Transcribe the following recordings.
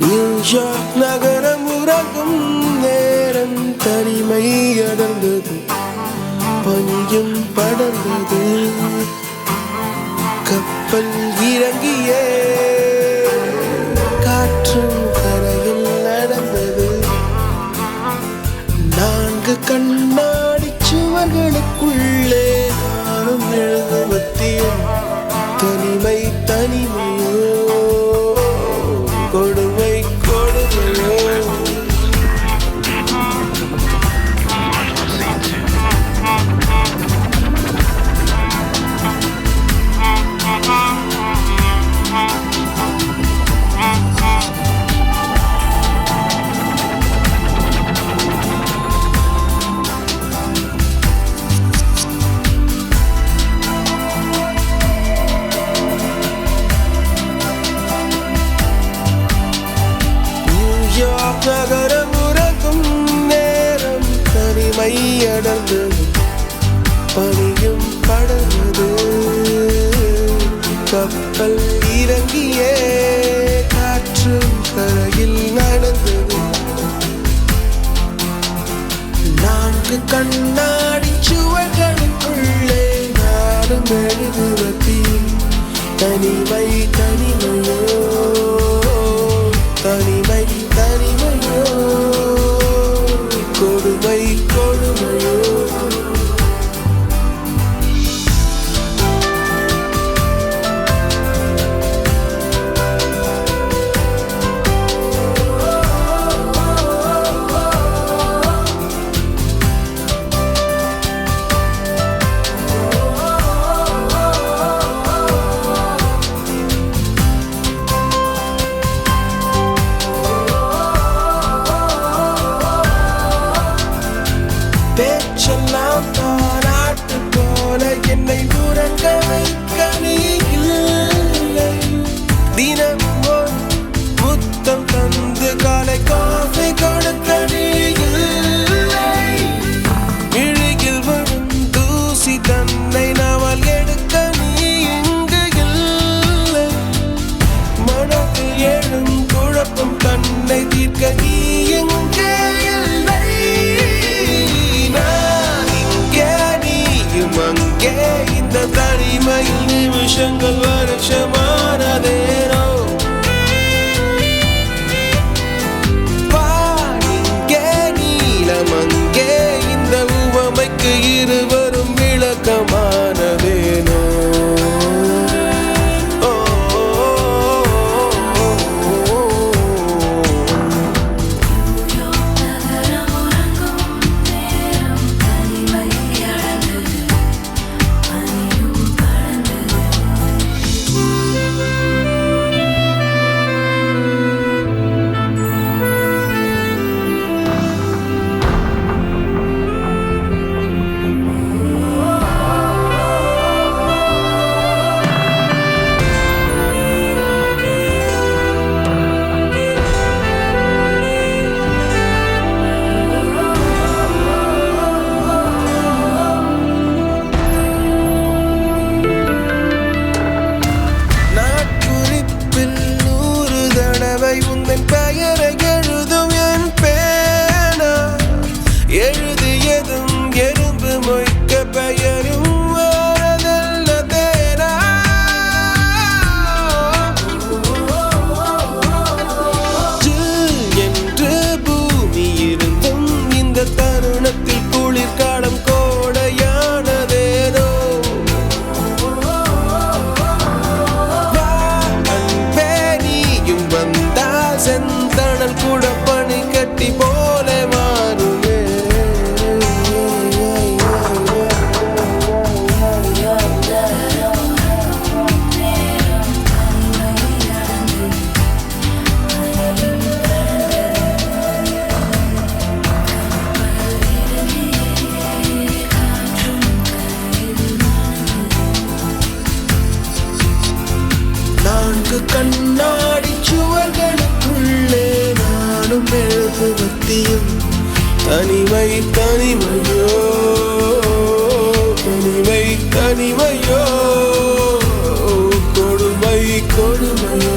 New York நகரம் உறங்கும் நேரம் தனிமை அடர்ந்தது, பனியும் படர்ந்தது. கப்பல் இறங்கியே காற்றும் கரையில் நடந்தது. 4 கண்ணாடி சுவர்களுக்குள்ளே நானும் எழுதுவத்தியும் தனிமை தனிமையோ கொடுமை கொடுமையோ. நகரம் உறங்கும் நேரம் தனிமை அடர்ந்தது, பனியும் படர்ந்தது. கப்பல் இறங்கியே காற்றும் கரையில் நடந்தது. 4 கண்ணாடி சுவர்களுக்குள்ளே நானும் எழுதுவதி தனிமை தனிமையோ தனிமை தனிமையோ கொடுமை கொடுமையோ. பேச்செல்லாம் பாராட்டு போல என்னை உறங்க வைக்க நீ இல்லை. தினமும் ஒரு முத்தம் தந்து காலை காஃபி கொடுக்க நீ இல்லை. இழுகில் வரும் தூசி தன்னை நாவல் எடுக்க நீ இங்கு இல்லை. மனதில் எழும் குழப்பம் தன்னை தீர்க்க நீ எங்கே இல்லை. அங்கே இந்த தனிமையில் நிமிஷங்கள் வருஷமானதேனோ. வானிங்கே நீளம் அங்கே இந்த உவமைக்கு இருவரும் விளக்கமானதேனோ. உந்தன் பெயரை எழுதும் என் பேனா, எழுதியதும் எறும்பு மொய்க்க பெயரும் வரதல்ல தேனா. என்று பூமி இருந்தும் இந்த தருணத்தில் குளிர்காலம் கோடையானதேனோ. செந்தணல் கூட பனி கட்டி போல மாறுவே. தனிமை தனிமையோ தனிமை தனிமையோ கொடுமை கொடுமையோ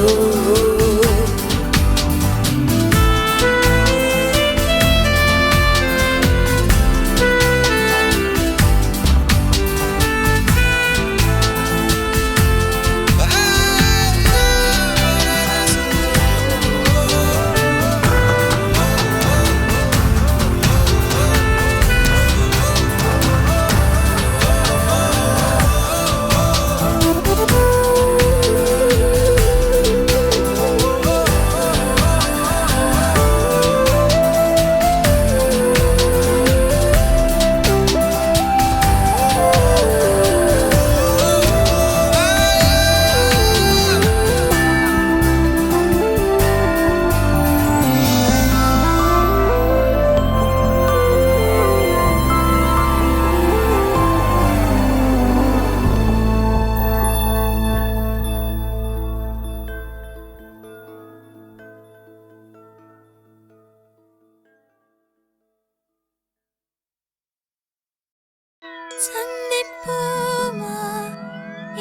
சந்திப்போமா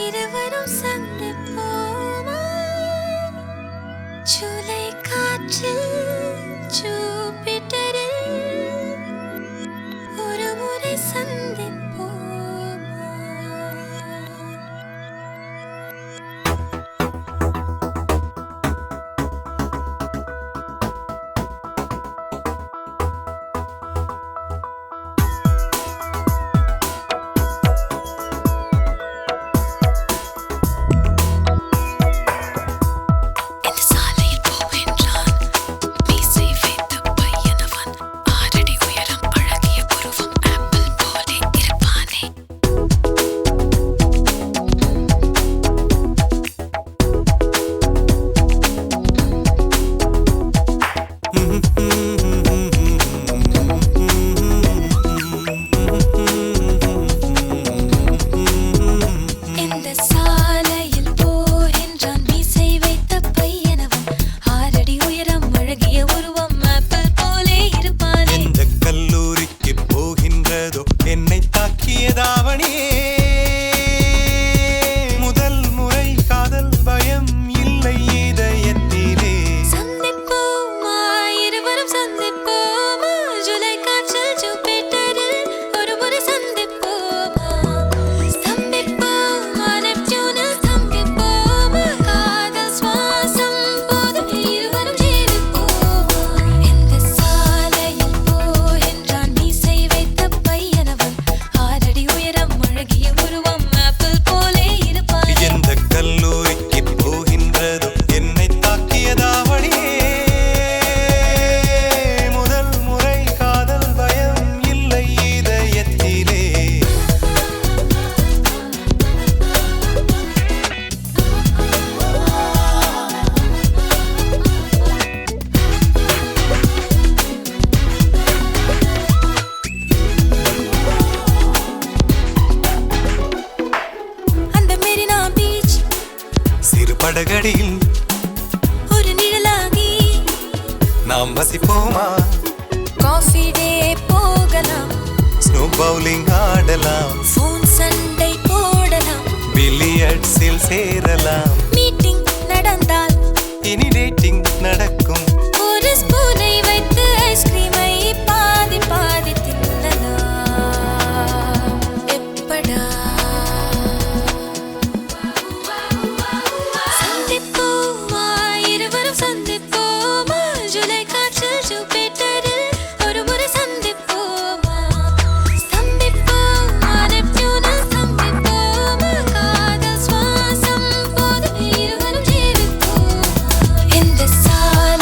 இருவரும் சந்திப்போமா ஜூலை காற்றில் ஜூபிட்டரில் ஒரு முறை சந்திப்போமா படகடியில் ஒரு நிழலாகி நாம் வசிப்போமா காஃபி டே போகலாம் ஸ்னோ பவுலிங் ஆடலாம் ஃபோன் சண்டை போடலாம் பில்லியர்ட்ஸில் சேரலாம் மீட்டிங் நடந்தால் இனி டேட்டிங் நடக்கும் ஒரு ஸ்பூனை வைத்து ஐஸ்கிரீமை பாதி பாதி தின்னலாம் எப்படா சந்திப்போமா இருவரும் சந்திப்போமா ஜூலை காற்றில் ஜூபிட்டரில் ஒரு முறை சந்திப்போமா சந்திப்போமா நெப்டியூனில் சந்திப்போமா காதல் சுவாசம் போதும் இருவரும் ஜீவிப்போமா இந்த சாலை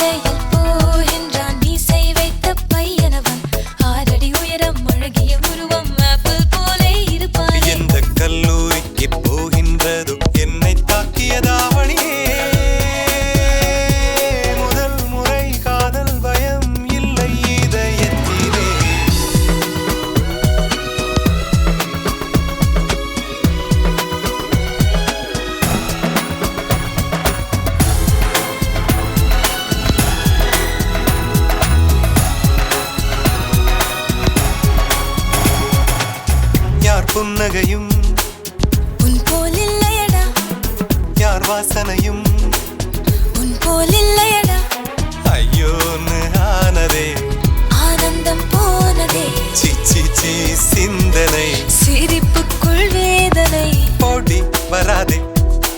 புன்னகையும் உன் போல் இல்லையடா, யார் வாசனையும் உன் போல் இல்லையடா, ஐயோன்னு ஆனதே ஆனந்தம் போனதே, சிச்சி சீ சிந்தனை சிரிப்புக்குள் வேதனை, போடி வராதே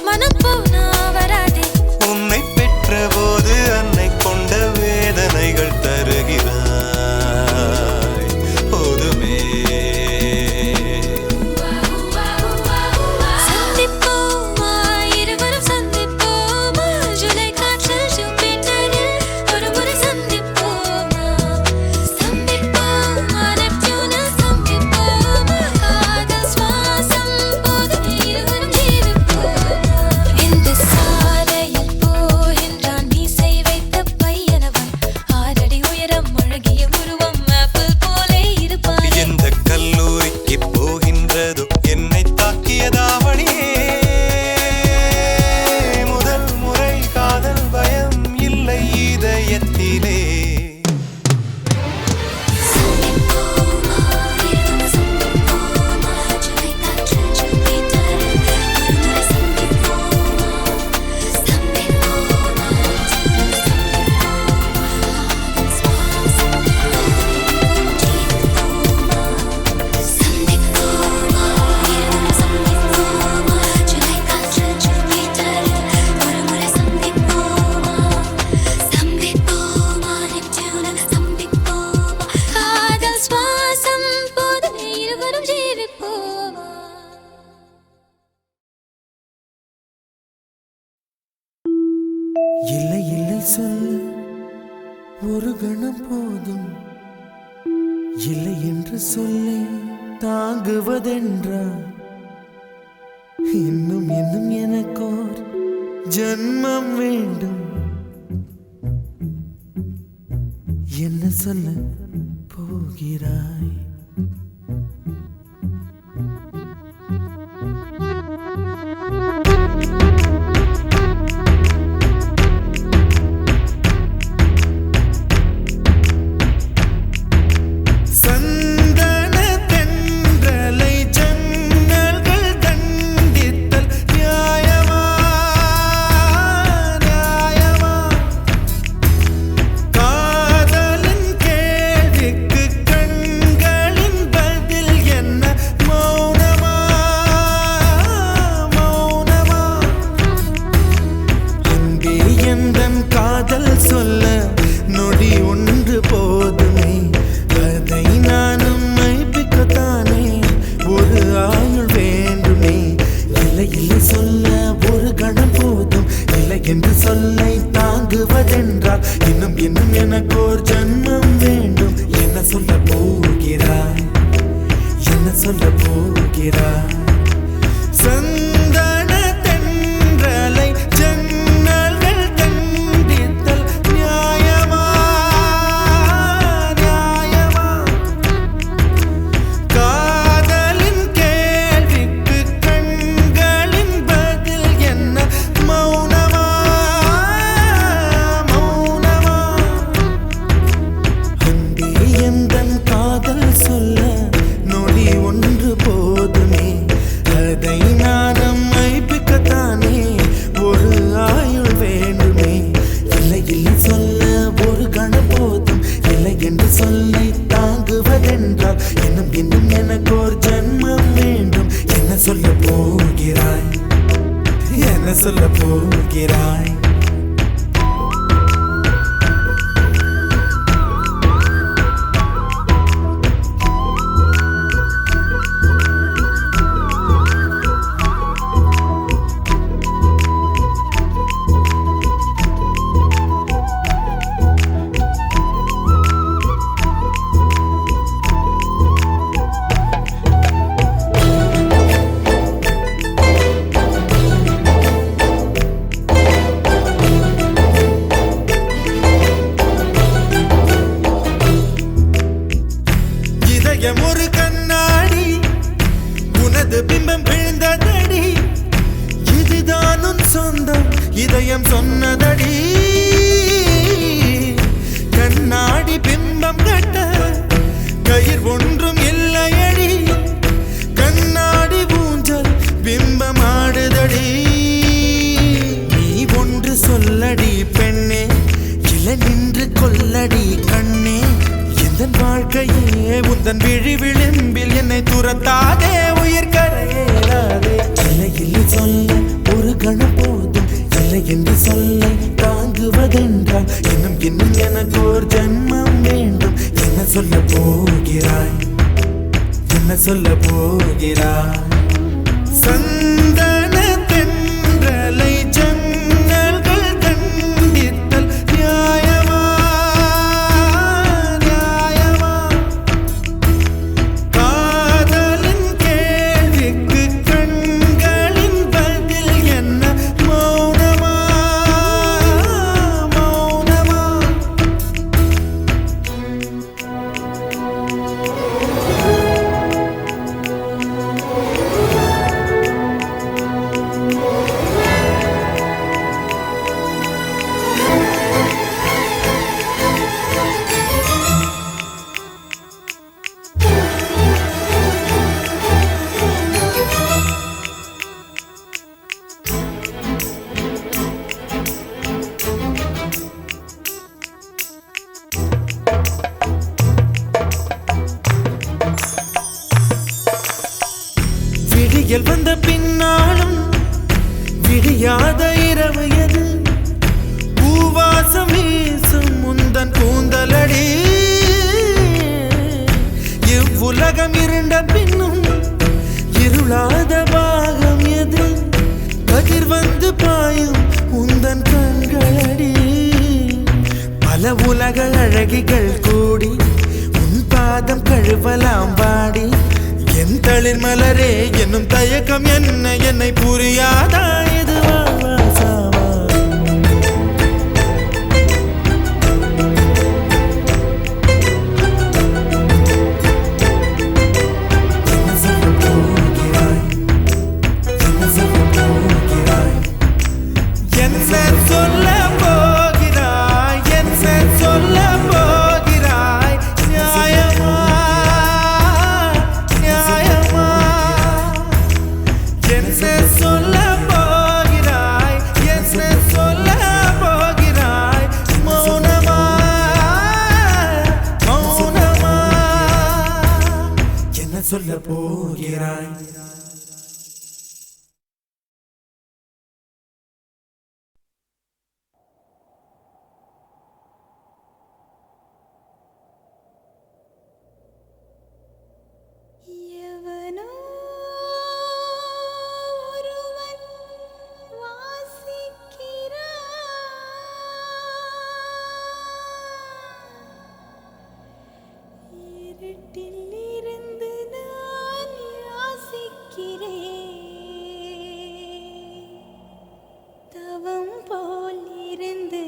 மனம் போனா வராதே, உன்னை பெற்ற போது அன்னை கொண்ட வேதனைகள் தருகிறாய் போதுமே. சந்திப்போமா இருவரும் சந்திப்போமா, ஜூலை காற்றில் ஜூபிட்டரில் ஒரு முறை சந்திப்போமா, சந்திப்போமா நெப்டியூனில் சந்திப்போமா, காதல் சுவாசம் போதும் இருவரும் ஜீவிப்போமா. இந்த சாலையில் போகின்றான் மீசை வைத்த பையனவன், 6 அடி உயரம் அழகிய உருவம், ஆப்பிள் போலே இருப்பான். எந்த கல்லூரிக்கு போகின்றதோ என்னை தாக்கியதாவணியே, முதல் முறை காதல் பயம் இல்லை இதயத்திலே. சந்திப்போமா இருவரும் சந்திப்போமா, ஜூலை காற்றில் ஜூபிட்டரில் ஒரு முறை சந்திப்போமா, சந்திப்போமா நெப்டியூனில் சந்திப்போமா, காதல் சுவாசம் போதும் ஜீவிப்போமா, சந்திப்போமா இருவரும் சந்திப்போமா, ஜூலை காற்றில் ஜூபிட்டரில் ஒரு முறை சந்திப்போமா, சந்திப்போமா நெப்டியூனில் சந்திப்போமா, காதல் சுவாசம் போதும் இருவரும் ஜீவிப்போமா. இல்லை இல்லை சொல்ல ஒரு கணம் போதும், இல்லை என்று சொல்லை தாங்குவதென்றா, இன்னும் இன்னும் எனக்கோர் ஜன்மம் வேண்டும். என்ன சொல்ல போகிறாய்? சந்தன தென்றலை ஜன்னல்கள் தண்டித்தல் நியாயமா நியாயமா, காதலின் கேள்விக்கு கண்களின் பதில் என்ன மௌனமா மௌனமா, அன்பே எந்தன் காதல் சொல்ல நொடி ஒன்று போதுமே, அதை நானும் மைப்பிக்கத்தானே ஒரு ஆயுள் வேண்டுமே. இல்லை இல்லை சொல்ல ஒரு கணம் போதும், இல்லை என்று சொல்லை தாங்குவதென்றால் இன்னும் இன்னும் எனக்கோர் ஜன்மம் வேண்டும். என்ன சொல்ல போகிறாய்? என்ன சொல்ல போகிறாய்? சந்தன தென்றலை ஜன்னல்கள் தண்டித்தல் நியாயமா நியாயமா, காதலின் கேள்விக்கு கண்களின் பதில் என்ன மௌனமா மௌனமா, அன்பே எந்தன் காதல் சொல்ல நொடி ஒன்று போதுமே, அதை நானும் மைப்பிக்கத்தானே ஒரு ஆயுள் வேண்டுமே. இல்லை இல்லை சொல்ல ஒரு கணம் போதும், இல்லை என்று சொல்லை தாங்குவதென்றால் இன்னும் இன்னும் எனக்கோர் ஜன்மம் வேண்டும். என்ன சொல்ல போகிறாய்? என்ன சொல்ல போகிறாய்? இதயம் ஒரு கண்ணாடி, உனது பிம்பம் விழுந்ததடி, இதுதான் உன் சொந்தம் இதயம் சொன்னதடி. கண்ணாடி பிம்பம் கட்ட கயிர் ஒன்றும் இல்லையடி, கண்ணாடி சொல்லடி கண்ணே எந்தன் வாழ்க்கையே உந்தன் விழி விளிம்பில் என்னை துரத்தாதே உயிர் கரையேறாதே இல்லை இல்லை சொல்ல ஒரு கணம் போதும் இல்லை என்று சொல்லை தாங்குவதென்றால் இன்னும் இன்னும் எனக்கு ஒரு ஜென்மம் வேண்டும் என்ன சொல்ல போகிறாய் என்ன சொல்ல போகிறாய் சந்தன தென்றலை ஜன்னல்கள் கண்டித்தல் நியாயமா நியாயமா காதலின் கேள்விக்கு கண்களின் பதில் என்ன மௌனமா மௌனமா விடியல் வந்த பின்னாலும் விடியாத இரவு எது பூவாசம் வீசும் முந்தன் கூந்தலடி இவ்வுலகம் இருண்ட பின்னும் இருளாத பாகம் எது கதிர் வந்து பாயும் உந்தன் கண்களடி பல உலக அழகிகள் கூடி உன் பாதம் கழுவலாம் பாடி என் தளிர் மலரே என்னும் தயக்கம் என்ன என்னை புரியாதா இது வாழ்வா சாவா என்ன சொல்ல போகிறாய் என்ன சொல்ல போகிறாய் என்ன சொல்ல போகிறாய் என்ன சொல்ல போகிறாய் நியாயமா நியாயமா என்ன சொல்ல போகிறாய் என்ன சொல்ல போகிறாய் மௌனமா மௌனமா என்ன சொல்ல போகிறாய் எவனோ ஒருவன் வாசிக்கிறான் இருட்டில் இருந்து நான் யாசிக்கிறேன் தவம் போல் இருந்து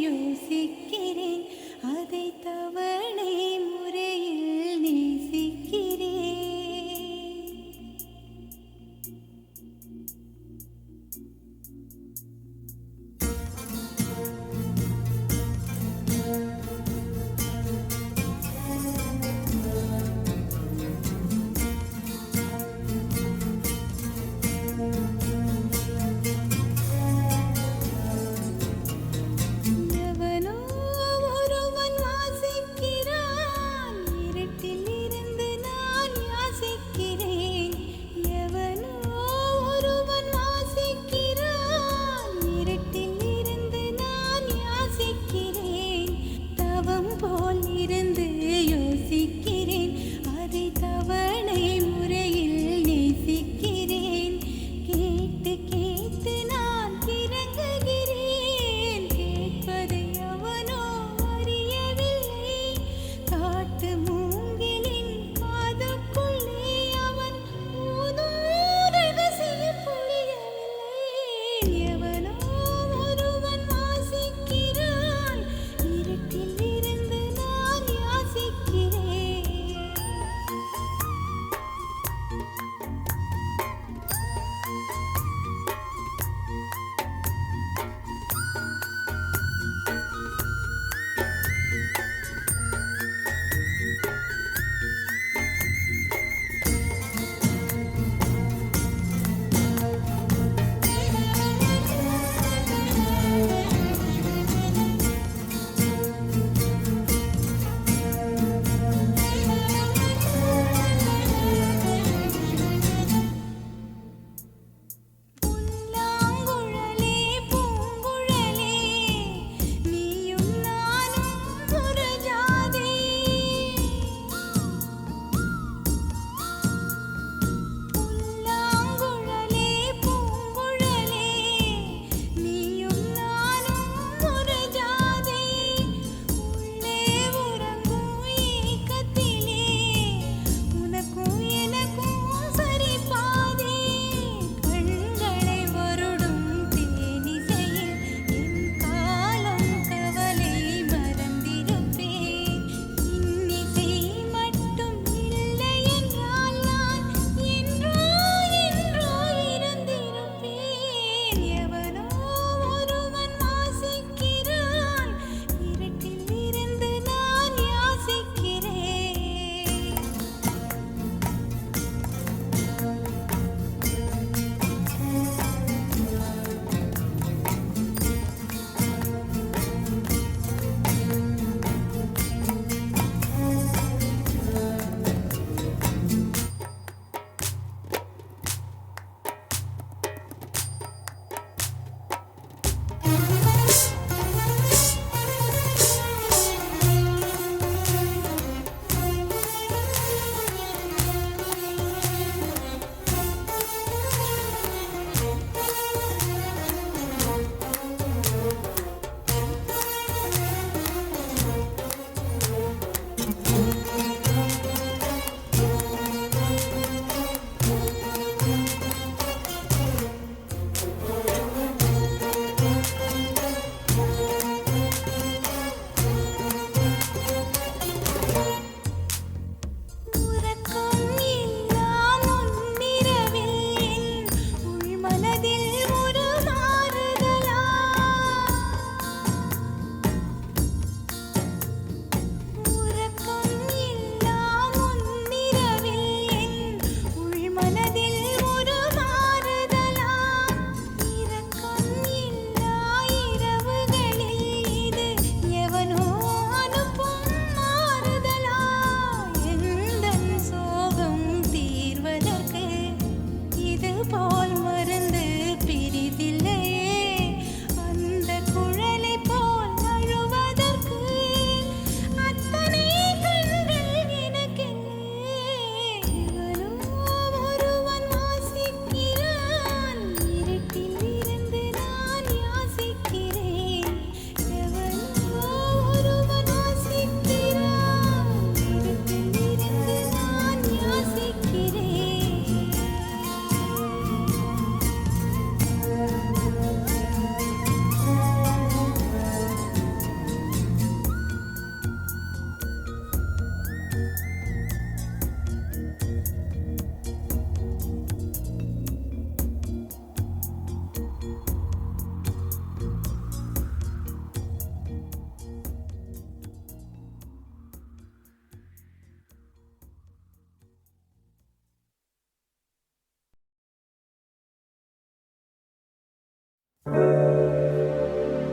யோசிக்கிறேன் அதை தவணை முறையில் நேசிக்கிறேன்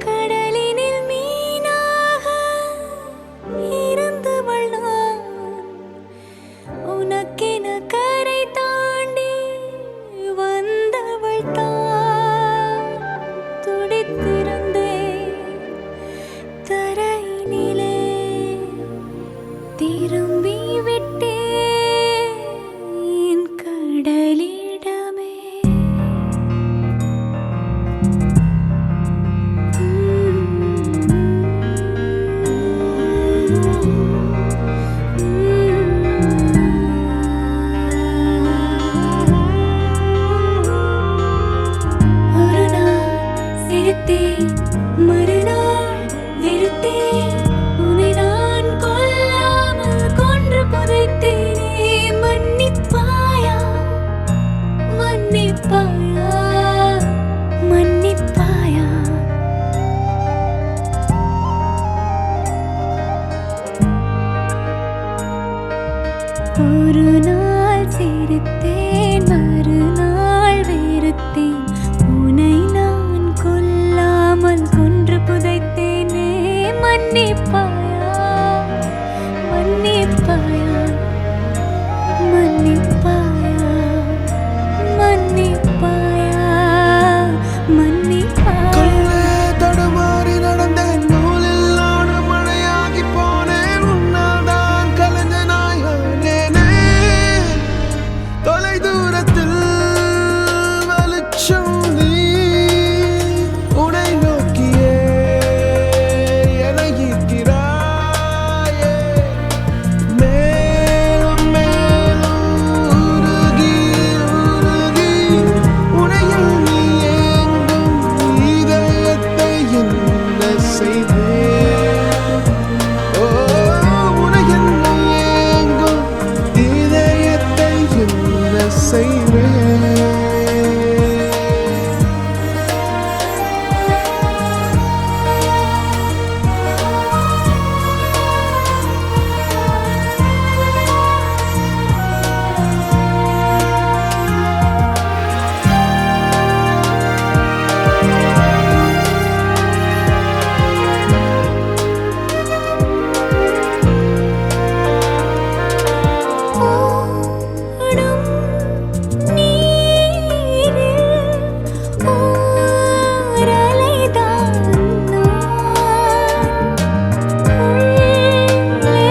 கடலினில் மீனாக இருந்தவள் நான், உனக்கென கரை தாண்டி வந்தவள் தான். துடித்திருந்தேன் தரையினிலே, திரும்பி விட்டேன் என் கடலிடமே. ஒரு நாள் சிரித்தேன், மறுநாள் வெறுத்தேன், உன்னை நான் கொல்லாமல் கொன்று புதைத்தேனே. மன்னிப்பாயா, மன்னிப்பாயா, மன்னிப்பாயா. ஒரு நாள் சிரித்தேன், மறுநாள் வெறுத்தேன், உன்னை நான் கொல்லாமல் கொன்று புதைத்தேனே. மன்னிப்பாயா, மன்னிப்பாயா, மன்னிப்பாயா, மன்னிப்பாயா, மன்னிப்பாயா. கல்லே தடுமாறி நடந்தேன், நூலில் நானும் மழையாகி போனேன். உன்னால் தான் கலைஞனாயானேனே. தொலை தூரத்தில் வெளிச்சம் நீ, உன்னை நோக்கியே என்னை ஈர்க்கிறாயே. மேலும் மேலும் உருகி உருகி உனையில் நீ ஏங்கும் இதயத்தை என்ன செய்தேன்? ஓ, உனையில் நீ ஏங்கும் இதயத்தை என்ன செய்தேன்? ஓடும் நீரில் ஓரலைதான் நான், உள்ளே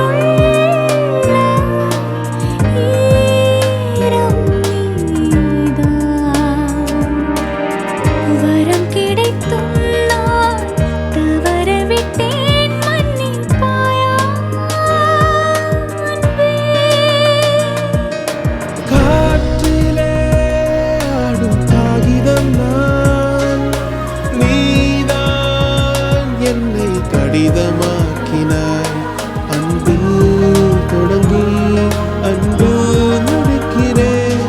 உள்ள ஈரம் நீதான். வரம் கிடைத்தும் நான் தவறவிட்டேன். மன்னிப்பாயா அன்பே. காற்றிலே ஆடும் காகிதம் நான், நீதான் என்னை கடிதமாக்கினாய். அன்பில் தொடங்கி அன்பு முடிக்கிறேன்,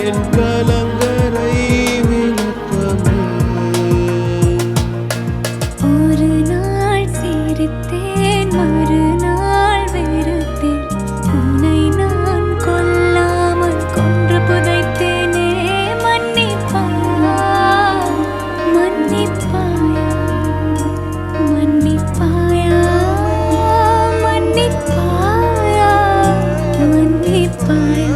என் கலங்கரை விளக்கமே. ஒரு நாள் சிரித்தேன், மறுநாள் வெறுத்தேன், உன்னை நான் கொல்லாமல் கொன்று புதைத்தேனே. மன்னிப்பாயா, மன்னிப்பாயா, மன்னிப்பாயா, மன்னிப்பாயா, மன்னிப்பாயா.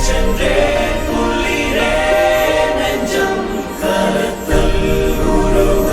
சென்றே புள்ளிரே நெஞ்சம் கருத்தல் உருவ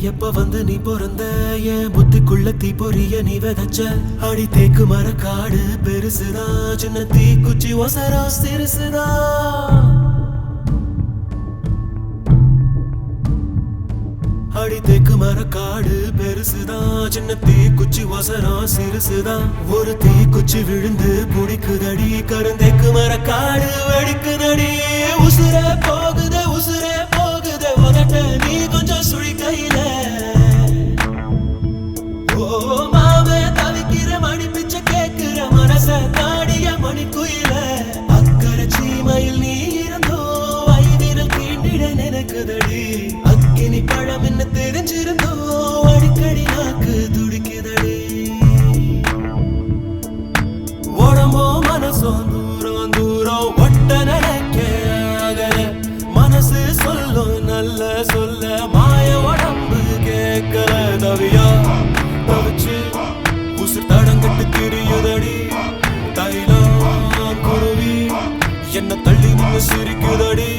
எப்ப வந்து நீ பிறந்த என் புத்திக்குள்ள தீ பொரிய நீ விதைச்ச அடி தேக்கு மர காடு பெருசுதான் சின்ன தீ குச்சி ஒசரா சிறுசுதான் அடி தேக்கு மர காடு பெருசுதான் சின்ன தீ குச்சி ஒசரம் சிறுசுதான் ஒரு தீ குச்சி விழுந்து புடிக்குதடி கருந்தேக்கு மர காடு வெடிக்குதடி உசுரே போகுதே உதட்ட நீ கொஞ்சம் சுழி கையில ஓ மாவே தவிக்கிற மணி பிச்சை கேட்கிற மனச தாடிய மணி குயில அக்கறை சீமையில் நீ இருந்தோ ஐவிரல் கீண்டிட நினைக்குதடி அக்கினி பழம் என்ன தெரிஞ்சிருந்தோ அடிக்கடி நாக்கு துடிக்குதடி உடம்போ மனசோ தூரம் தூரம் ஒட்ட நினைக்க மனசு சொல்லும் நல்ல சொல்ல மாய உடம்பு கேட்கல தவியா தவிச்சு உசுர் தடங்கட்டு திரியுதடி தைலம் குருவி என்ன தள்ளி நின்று சிரிக்குதடி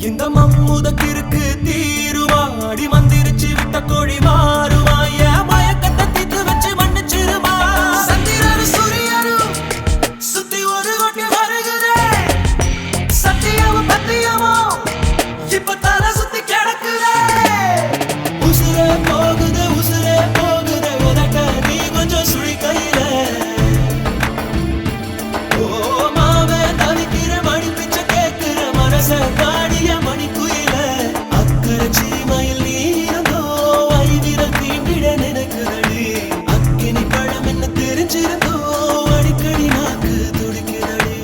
இந்த மம்முதக்கிருக்கு தீருவாடி மந்திரிச்சு விட்ட கோழி மாறுவா என் மயக்கத்தை தீத்து வச்சு மன்னிச்சிருமா சந்திரனு சூரியனும் சுத்தி ஒரு கொட்டி வருகுதே சத்தியமும் பத்தியமோ இப்ப தலை சுத்தி கிடக்குதே உசுரே போகுதே உதட்ட நீ கொஞ்சம் சுழி கையில ஓ மாவே தவிக்கிற மணி பிச்சை கேட்கிற மனச தாடிய மணி குயில அக்கறை சீமையில் நீ இருந்தோ ஐவிரல் தீண்டிட நினைக்குதடி அக்கினி பழம் என்ன தெரிஞ்சிருந்தோ அடிக்கடி நாக்கு துடிக்குதடி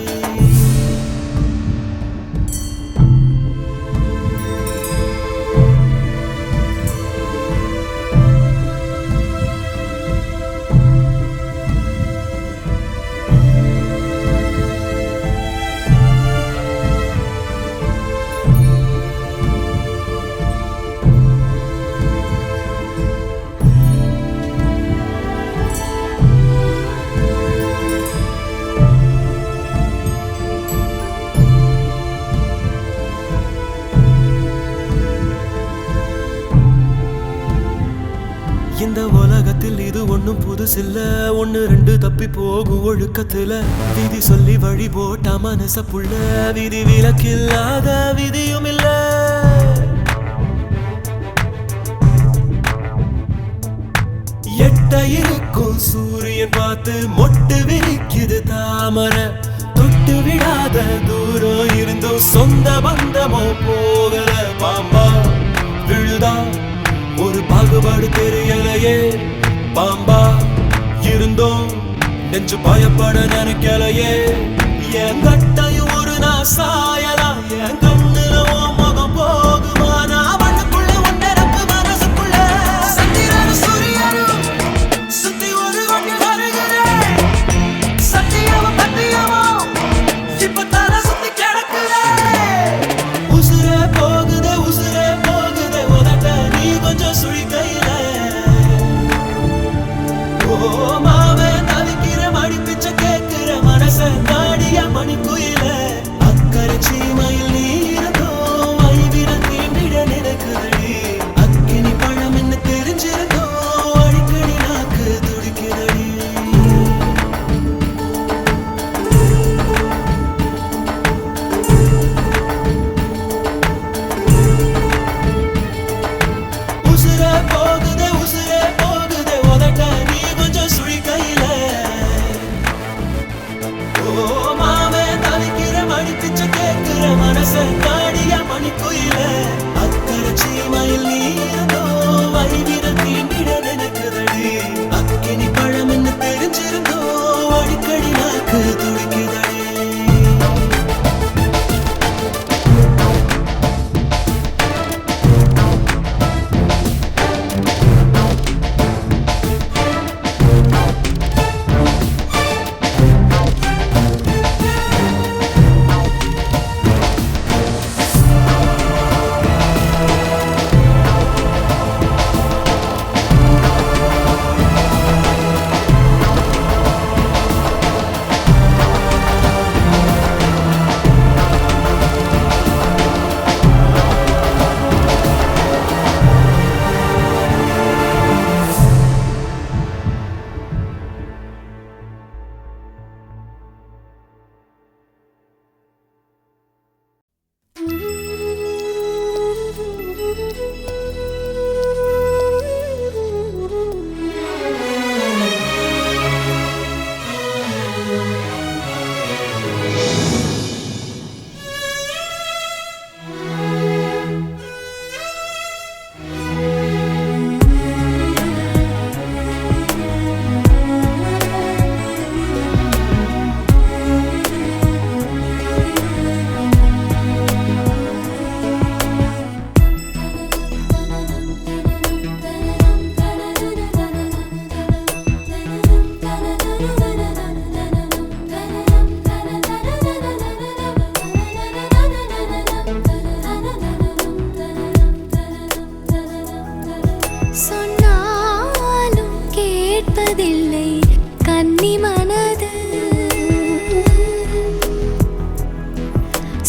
இந்த உலகத்தில் இது ஒண்ணும் புதுசில்ல ஒண்ணு ரெண்டு தப்பி போகும் ஒழுக்கத்துல விதி சொல்லி வழி போட்டா மனச புள்ள விதி விலக்கில்லாத விதியும் இல்ல எட்ட இருக்கும் சூரியன் பார்த்து மொட்டு விரிக்குது தாமரை தொட்டு விடாத தூரம் இருந்தும் சொந்த பந்தமோ போகல பாம்பா விழுதா ஒரு பாகுபாடு தெரியலையே பாம்பா இருந்தோம் நெஞ்சு பயப்பட நினைக்கலையே என் கட்டையும் ஒரு நான் சாயலாம் என் கண்ணுல முகம் போகுமா நான் மண்ணுக்குள்ள ஒன்றரப்பு மனசுக்குள்ள சந்திரனும் சூரியனும் சுத்தி ஒரு கொட்டி வருகிறே சத்தியமும் பத்தியமும் இப்ப தலை சுத்தி கிடக்குதே உசுரே போகுதே உதட்ட நீ கொஞ்சம் சுழி கையில ஓ மாவே தவிக்கிற மணி பிச்சை கேட்கிற மனச தாடிய மணி குயில அக்கறை சீமையில் நீ இருந்தோ ஐவிரல் தீண்டிட நினைக்குதடி அக்கினி பழம் என்ன தெரிஞ்சிருந்தோ அடிக்கடி நாக்கு துடிக்குதடி உசுரே போகுதே உதட்ட நீ கொஞ்சம் சுழி கன்னி மனது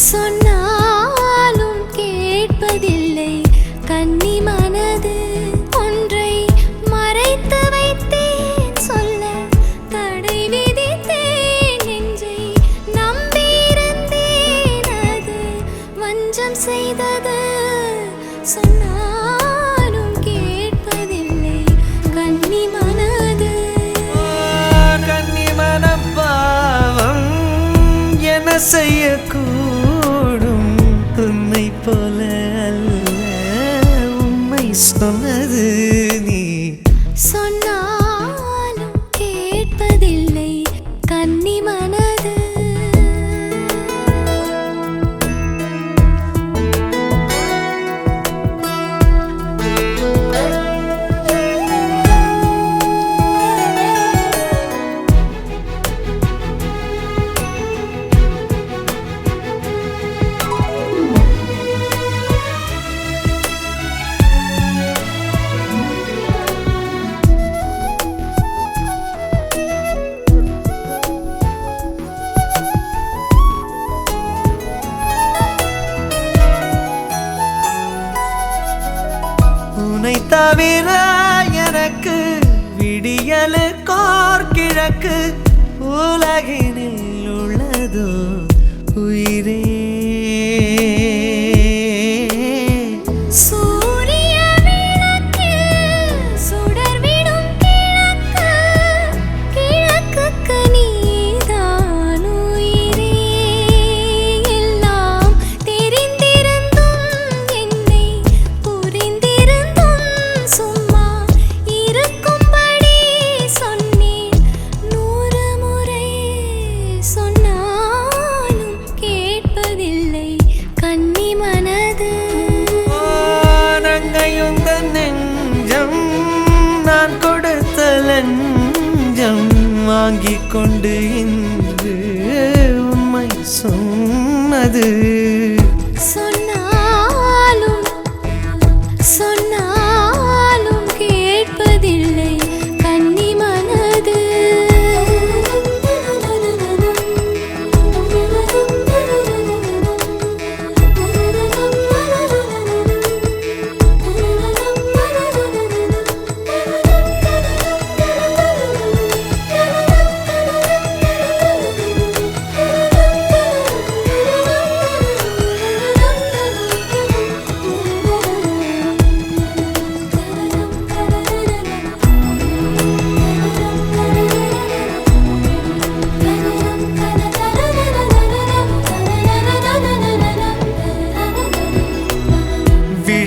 சொன்னாலும் கேட்பதில்லை கன்னி மனது ஒன்றை மறைத்து வைத்தேன் சொல்ல தடை விதித்தேன் நெஞ்சை நம்பியிருந்தேன் அது வஞ்சம் செய்தது சொன்னாலும் கேட்பதில்லை கன்னி மனது கன்னி மனப்பாவம் என செய்யக்கூடும் உன்னை போல அல்ல உண்மை சொன்னது நீ சொன்னாலும் கேட்பதில்லை கன்னி மனது உன்னை தவிர எனக்கு விடியலு கோர்கிழக்கு உலகினில் உள்ளதோ உயிரே சூரிய விளக்கில் சுடர்விடும் கிழக்கு கிழக்குக்கு நீதான் உயிரே எல்லாம் தெரிந்திருந்தும் என்னை புரிந்திருந்தும் சும்மா இருக்கும்படி சொன்னேன் 100 முறை சொன்னாலும் கேட்பதில்லை கன்னி மனது நங்கையுந்த நெஞ்சம் நான் கொடுத்த லஞ்சம் வாங்கிக் கொண்டு இன்று உண்மை சொன்னது சொன்னாலும் சொன்னாலும் கேட்பதில்லை கன்னி மனது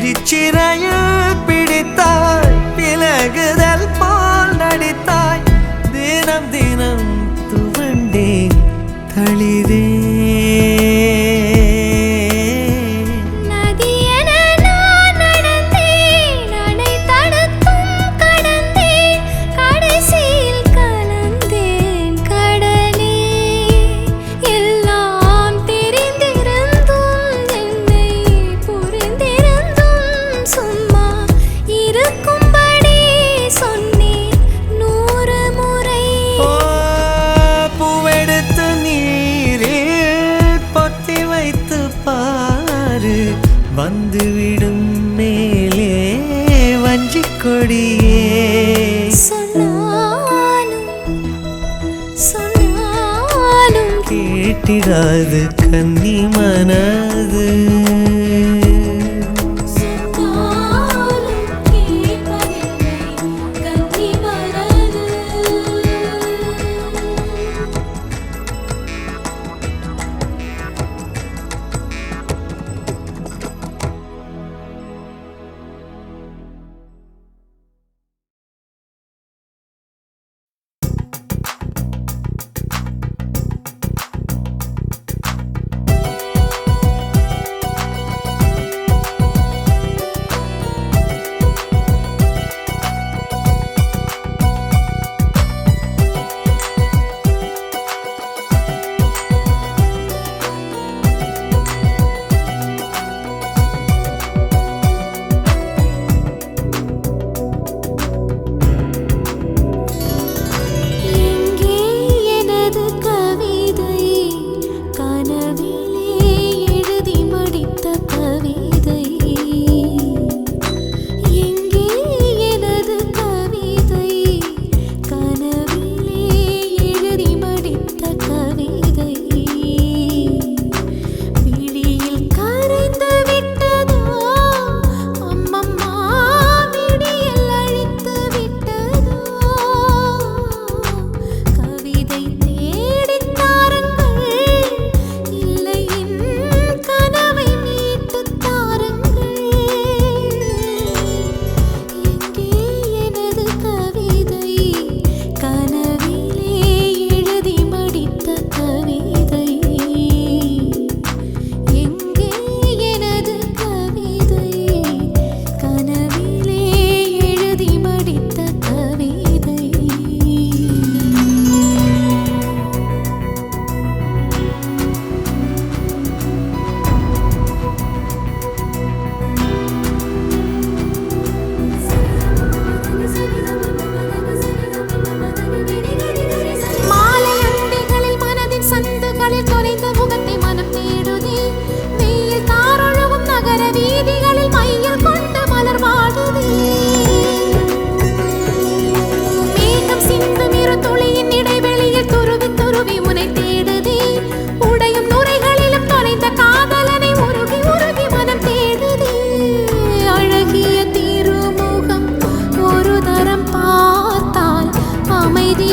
விழிச்சிறையில் பிடித்தாய் விலகுதல் போல் நடித்தாய் தினம் தினம் துவண்டேன் தளிரே நதியென நான் நடந்தேன் அணை தடுத்தும் கடந்தேன் கடைசியில் கலந்தேன் கடலே எல்லாம் தெரிந்திருந்தும் என்னை புரிந்திருந்தும் சும்மா இருக்கும்படி சொன்னேன் 100 முறை ஓ பூவெடுத்து நீரில் பொத்தி வைத்து பாரு வந்துவிடும் மேலே வஞ்சிக் கொடியே சொன்னாலும் கேட்டிடாது கன்னி மனது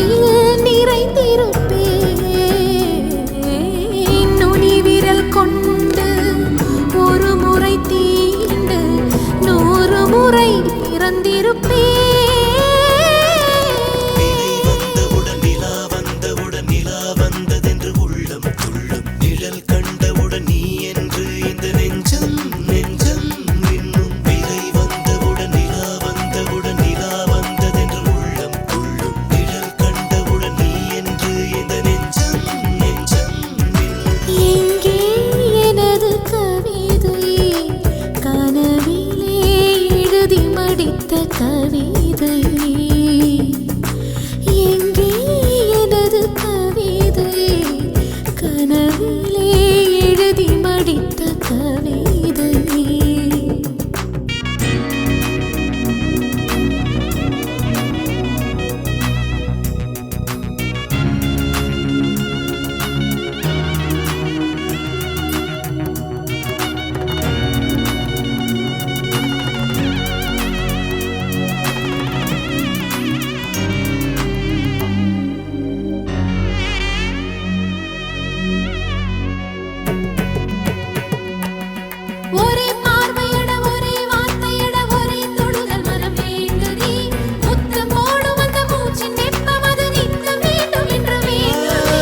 மடியில் நிறைந்திருப்பேன். நுனி விரல் கொண்டு ஒரு முறை தீண்டு 100 முறை பிறந்திருப்பேன். கவிதை எங்கே எனது கவிதை கனவிலே எழுதி மடித்த கவிதை. ஒரே பார்வையட ஒரே வார்த்தையட ஒரே தொடுதல் மனம் வேண்டுதே. முத்தம் போடும் அந்த மூச்சின் வெப்பம் அது நிற்க வேண்டும் என்று வேண்டுதே.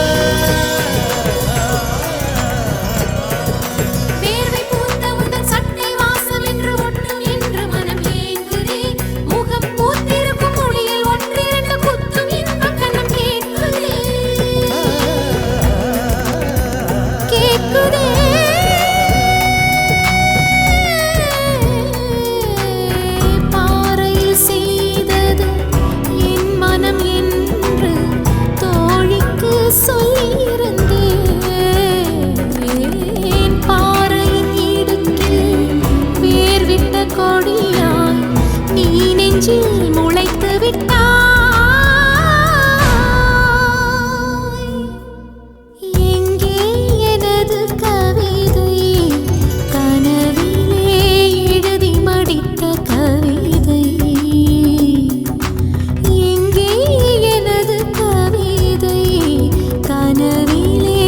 வேர்வை பூத்த உந்தன் சட்டை வாசம் என்று ஒட்டும் என்று மனம் ஏங்குதே. முகம் பூத்திருக்கும் மொழியில் 1-2 குத்தும் இன்பம் கண்ணம் கேட்குதே. பாறையில் செய்தது என் மனம் என்று தோழிக்கு சொல்லியிருந்தேன். பாறையின் இடுக்கில் வேர்விட்ட கொடியாய் நீ நெஞ்சில் முளைத்து விட்டாய். எங்கே எனது கவிதை கனவிலே எழுதி மடித்த கவிதை. எங்கே எனது கவிதை கனவிலே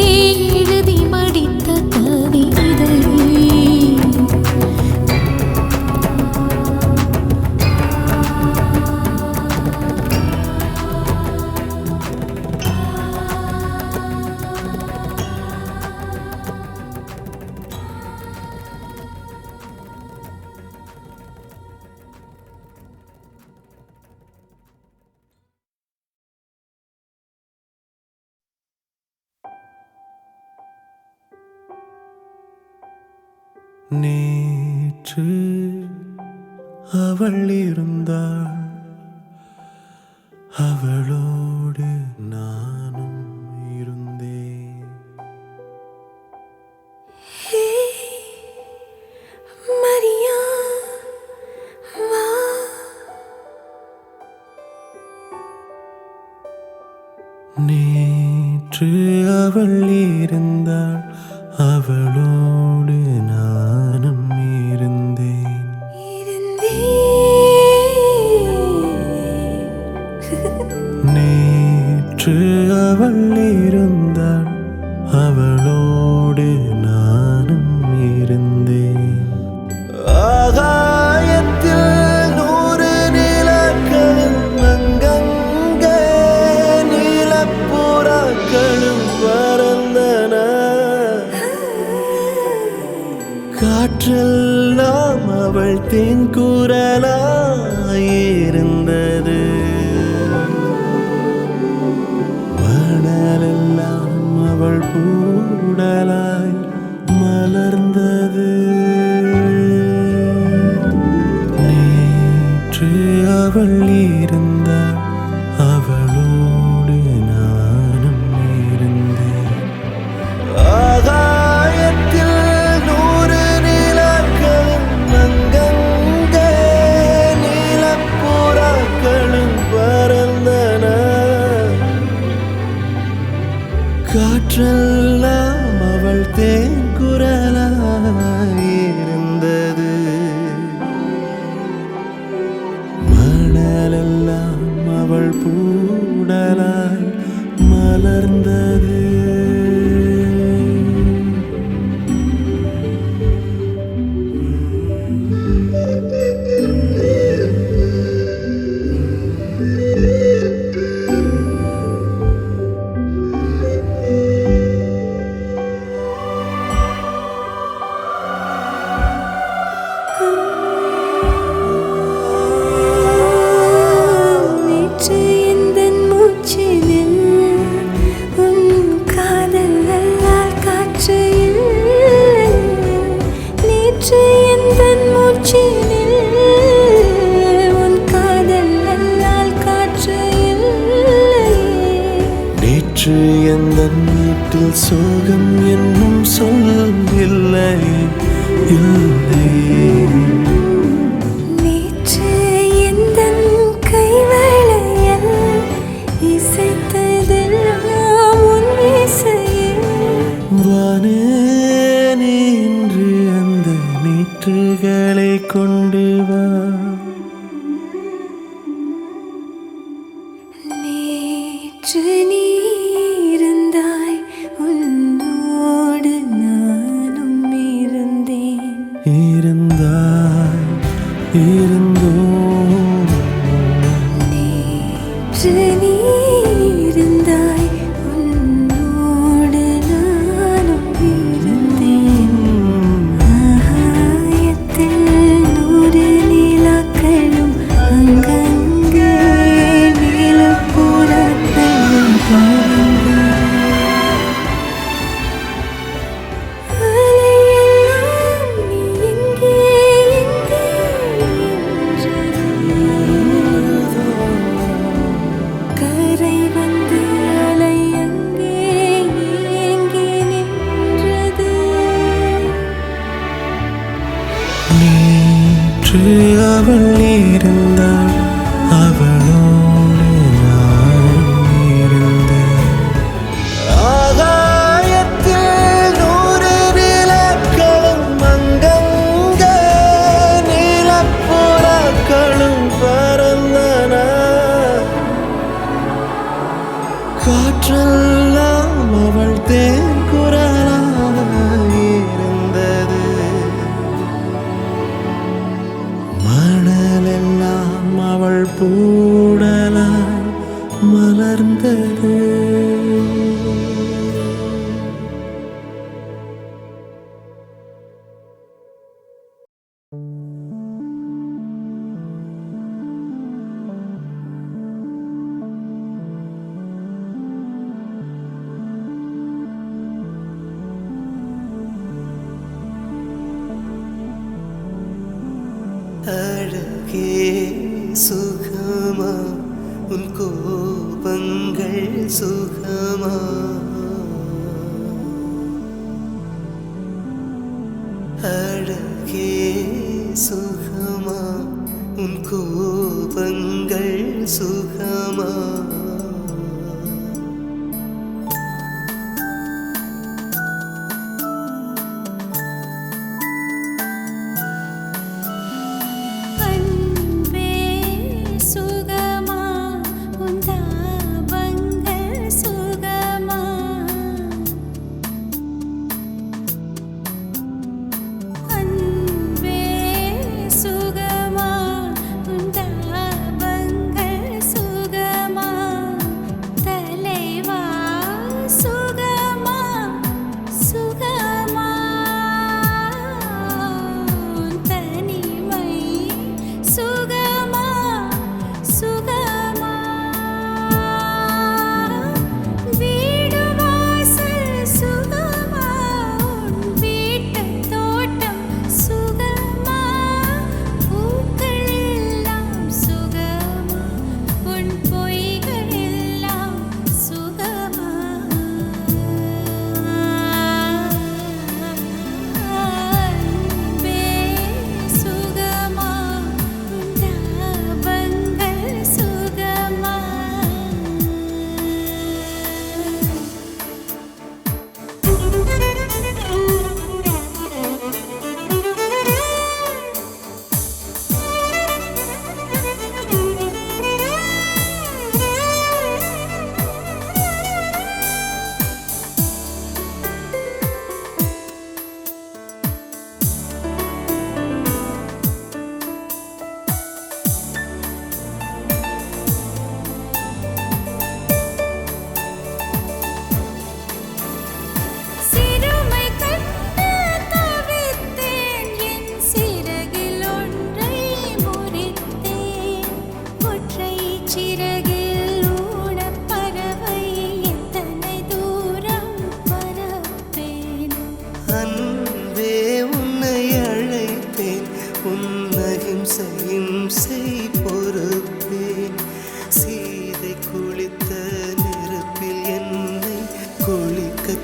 எழுதி மடித்த கவிதை. நேற்று அவள் இருந்தாள், அவளோடு நானும் இருந்தேன். மரியா வா. நேற்று அவள் இருந்தாள், அவளோடு நானும் இருந்தேன். நேற்று அவள் இருந்தாள், அவளோடு நானும் இருந்தேன். ஆகாயத்தில் 100 நிலக்களும் அங்கங்கே நீலப்புறாக்களும் பறந்தன. காற்றெல்லாம் அவள் தேன்குரலாயிருந்தது, மணலெல்லாம் அவள் பூடலாய் மலர்ந்தது. நேற்று அவள் இருந்தாள், அவளோடு நானும் இருந்தேன். ஆகாயத்தில் 100 நிலக்களும் அங்கங்கே நீலப்புறாக்களும் பறந்தன. காற்றெல்லாம் அவள் தேன்குரலாயிருந்தது, மணலெல்லாம் அவள் பூடலாய் மலர்ந்தது. நேற்று எந்தன் மூச்சினில் உன் காதல் அல்லால் காற்று இல்லை. நேற்று எந்தன் மூச்சினில் உன் காதல் அல்லால் காற்று இல்லை. நேற்று எந்தன் வீட்டில் சோகம் என்னும் சொல் இல்லை இல்லை. நேற்று எந்தன் கைவளையல் இசைத்ததெல்லாம் உன் இசையில். வானே நின்று அந்த நேற்றுகளை கொண்டு வா. நேற்று நீ இருந்தாய், உன்னோடு நானும் இருந்தேன். இருந்தாய் இருந்தோம். நேற்று நீ இருந்தாய், உன்னோடு நானும் இருந்தேன். ஆகாயத்தில் 100 நிலாக்களும் அங்கங்கே நீலப்புறாக்களும் பறந்தன. அலையெல்லாம் நீ எங்கே எங்கே என்றது. கரை வந்து அலை அங்கே ஏங்கி நின்றது. நேற்று அவள் இருந்தாள், அவளோடு நானும் இருந்தேன். ஆகாயத்தில் 100 நிலக்களும் அங்கங்கே நீலப்புறாக்களும் பறந்தன. காற்றெல்லாம் அவள் தேன் குரலாக இருந்தது. மணலெல்லாம் அவள் பூடலாய் மலர்ந்தது. அழகே சுகமா உன் கோபங்கள் சுகமா. அழகே சுகமா உன் கோபங்கள் சுகமா. அன்பே சுகமா உன் தாபங்கள் சுகமா. அன்பே சுகமா உன் தாபங்கள் சுகமா.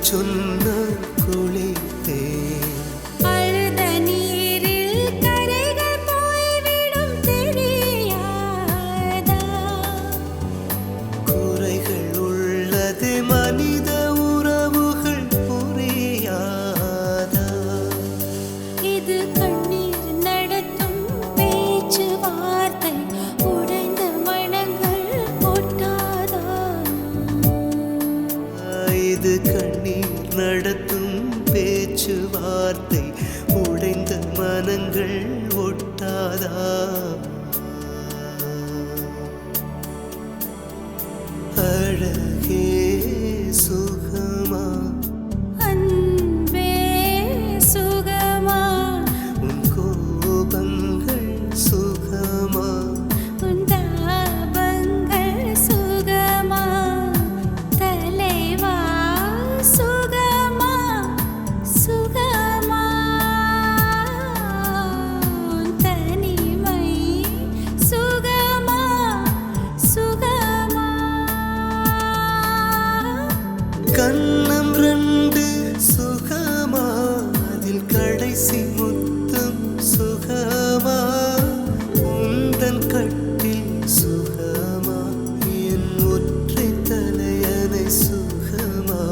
சொன்னால் குளித்தேன். அழுத நீரில் கரைகள் போய்விடும் தெரியாதா? குறைகள் உள்ளது மனித உறவுகள் புரியாதா? இது கண்ணீர் நடத்தும் பேச்சுவார்த்தை, உடைந்த மனங்கள் ஒட்டாதா? இது கண்ணீர் நடத்தும் பேச்சுவார்த்தை, உடைந்த மனங்கள் ஒட்டாதா? அழகே சுகமா, அன்பே சுகமா, உன் கோபங்கள் சுகமா, உன் தாபங்கள் சுகமா, தலைவா சுகமா, சுகமா, உன் தனிமை சுகமா, சுகமா. கண்ணம் ரெண்டு சுகமா, அதில் கடைசி முத்தம் சுகமா, உந்தன் கட்டில் சுகமா, என் ஒற்றை தலையணை சுகமா.